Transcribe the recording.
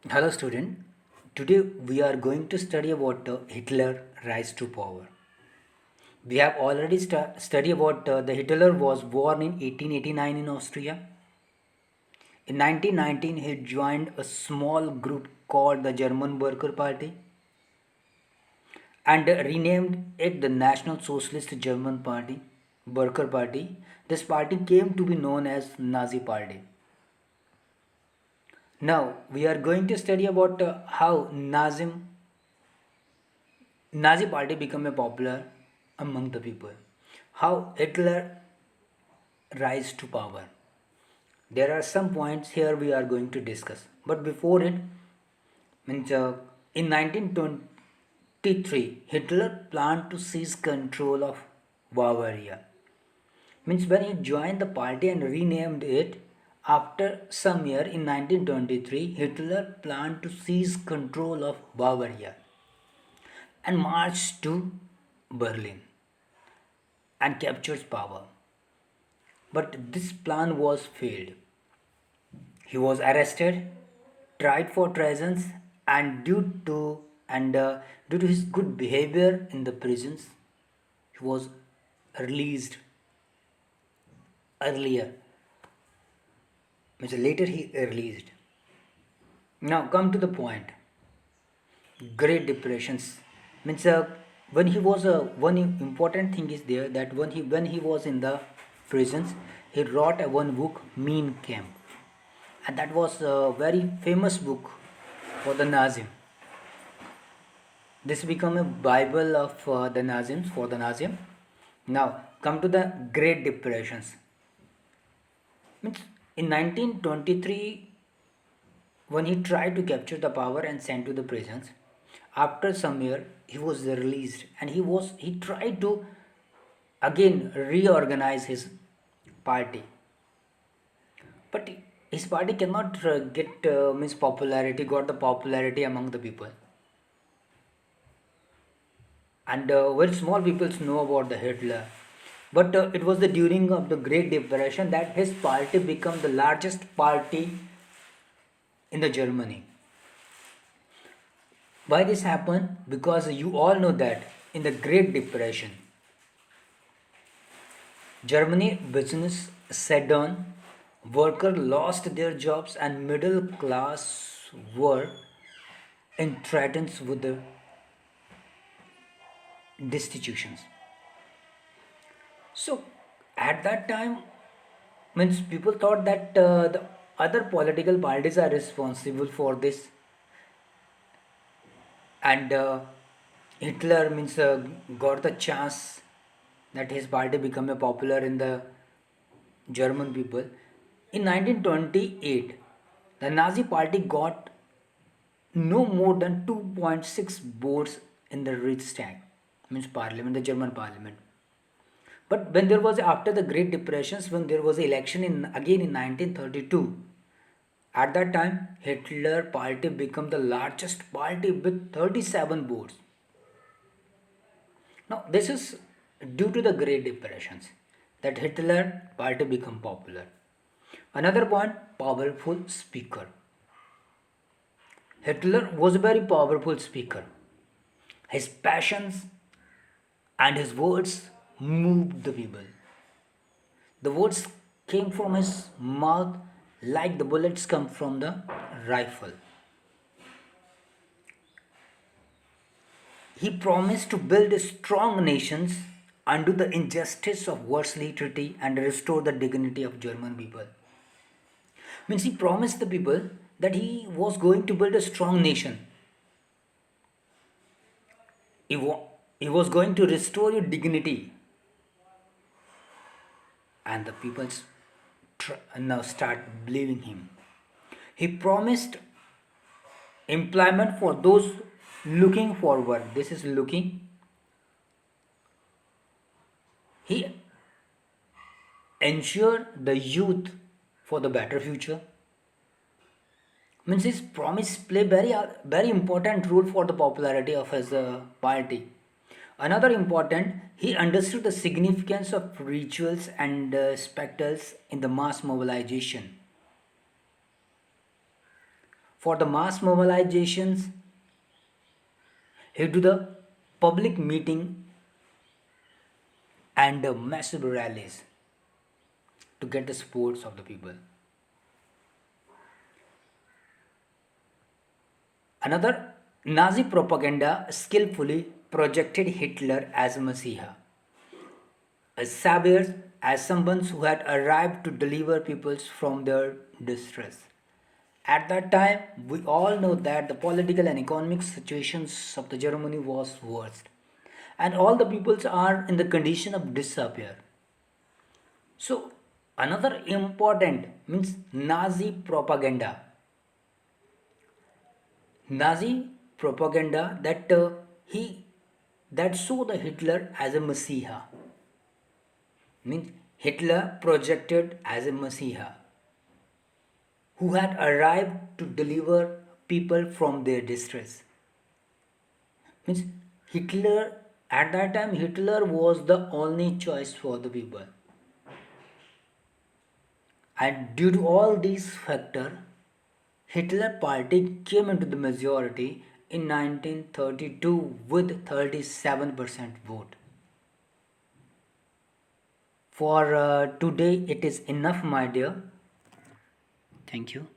Hello student. Today we are going to study about Hitler rise to power. We have already studied about the Hitler was born in 1889 in Austria. In 1919 he joined a small group called the German Worker Party and renamed it the National Socialist German Party, Worker Party. This party came to be known as Nazi Party. Now we are going to study about how Nazi party became a popular among the people. How Hitler rise to power. There are some points here we are going to discuss. But before it, means in 1923, Hitler planned to seize control of Bavaria. Means when he joined the party and renamed it, after some year in 1923, Hitler planned to seize control of Bavaria and marched to Berlin and captures power. But this plan was failed. He was arrested, tried for treason, and due to his good behavior in the prisons, he was released earlier. Means later he released. Now come to the point. Great depressions means when he was one important thing is there that when he was in the prisons he wrote a one book Mean Camp, and that was a very famous book for the Nazis. This became a bible of the Nazis for the Nazis. Now come to the Great Depressions. Means in 1923 when he tried to capture the power and sent to the prisons, after some year he was released and he tried to again reorganize his party, but his party cannot get means popularity got the popularity among the people, and very small people know about the Hitler. But it was the during of the Great Depression that his party became the largest party in the Germany. Why this happened? Because you all know that in the Great Depression, Germany business shut down, workers lost their jobs, and middle class were in threatens with the destitutions. So at that time, means people thought that the other political parties are responsible for this, and Hitler means got the chance that his party become a popular in the German people. In 1928, the Nazi party got no more than 2.6 votes in the Reichstag, means parliament, the German parliament. But when there was after the Great Depressions, when there was election in again in 1932, at that time Hitler party became the largest party with 37 votes. Now this is due to the Great Depressions that Hitler party become popular. Another point, powerful speaker. Hitler was a very powerful speaker. His passions and his words moved the people. The words came from his mouth like the bullets come from the rifle. He promised to build strong nations, undo the injustice of Versailles Treaty, and restore the dignity of German people. Means he promised the people that he was going to build a strong nation. He was going to restore your dignity, and the people now start believing him. He promised employment for those looking forward. This is looking. He ensured the youth for the better future. Means his promise play very important role for the popularity of his party. Another important, he understood the significance of rituals and spectacles in the mass mobilization. for the mass mobilizations, he do the public meeting and massive rallies to get the supports of the people. Another, Nazi propaganda skillfully projected Hitler as a Messiah, as savior, as someone who had arrived to deliver peoples from their distress. At that time, we all know that the political and economic situations of the Germany was worst, and all the peoples are in the condition of disappear. So, another important means Nazi propaganda. Nazi propaganda he that saw the Hitler as a Messiah, means Hitler projected as a Messiah who had arrived to deliver people from their distress. Means Hitler, at that time Hitler was the only choice for the people, and due to all these factors, Hitler party came into the majority in 1932 with 37% vote. For today, it is enough, my dear. Thank you.